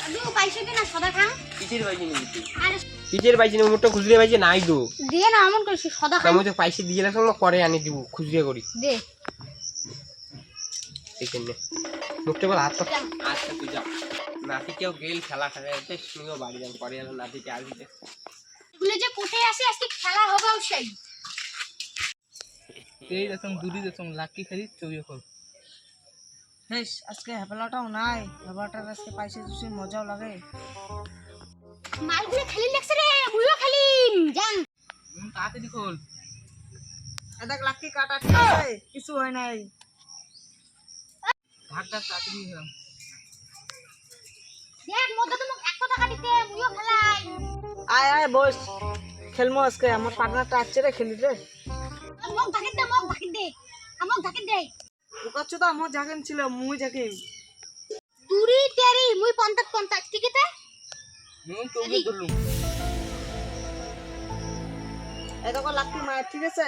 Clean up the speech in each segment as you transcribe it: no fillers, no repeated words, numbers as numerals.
দাদু পয়সা কি না সদা খান কিসের পাইছি নিবি আরে কিসের পাইছি না মোটটা খুচরে পাইছি নাই গো দে না আমন কইছি সদা খান আমি তো পয়সা দিয়ে রাখলাম না পরে আনি দিব খুচরে করি দে এখানে মুখটা বল হাত আচ্ছা তুই যা নাতি কেউ গেল খেলা খেলাতে শুনিও বাড়ি যান পরে এলো নাতিকে আসবে এগুলো যে কোথায় আসে আজকে খেলা হবেও সেই এই দেখুন দুদি দেখুন লাকি খালি চুরি কর বেশ আজকে হেপলাটাও নাই হেপলাটার আজকে পাইছে জুসি মজাও লাগে মালগুলো খালি লাগছে রে মুইও খালি জান তাড়াতাড়ি খোল এদাক লাকি কাটা ঠিক আছে কিছু হয় নাই ঢাক ঢাক তাড়াতাড়ি হলাম দেখ মধ্যে তো এক কথা কাটিতে মুইও খেলাই আয় আয় বস খেলমো আজকে আমার পার্টনারটা আসছে রে খেলি রে মোক ধাকিত দে আমক ধাকিত দে ওকাচ্ছ তো আমার জাগেন ছিল মুই জাগে তুরি তেরি মুই 50 ঠিক আছে নুন তোকে ধরলুম এদাক লাকি মার ঠিক আছে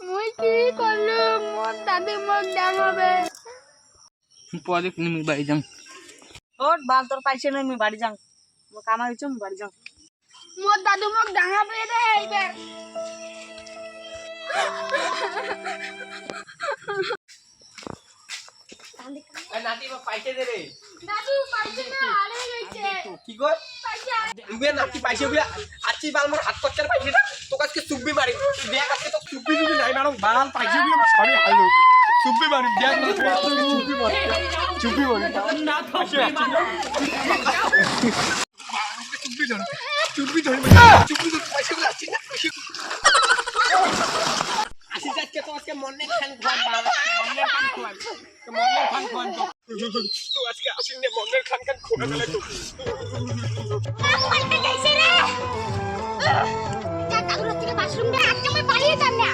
মুই কি করলুম মোর দাদি মোক ডাঙাবে পরে নিমি বাড়ি যাম ওর বাল তোর পাইছে না আমি বাড়ি যাং মো কামা হইছো আমি বাড়ি যাং মোর দাদু মোক ডাঙাবে রে এইবার নাতি পয়সা দে রে দাদু পাইছে না আরে গইছে কি কর পয়সা উবে নাতি পয়সা উবে আচ্ছি বাল মোর হাত কচ্চার পয়সাটা তো আজকে চুব্বি মারি দেখ আজকে তো চুব্বি যদি নাই মারো বাল পয়সা গুলো সবই হালো চুব্বি মারি দেখ না চুব্বি মারি না পয়সা চুব্বি ধরে পয়সা গুলো আচ্ছি না আসি আজকে তো আজকে মনে খান খান বাল মনের খান খান মনের খান খান তো আজকে আসিন নে মনের খান খান খোলা গেলে তো পাইতে গেছে রে যা দাদুর থেকে বাথরুম দে আজকে মই পালিয়ে যাম না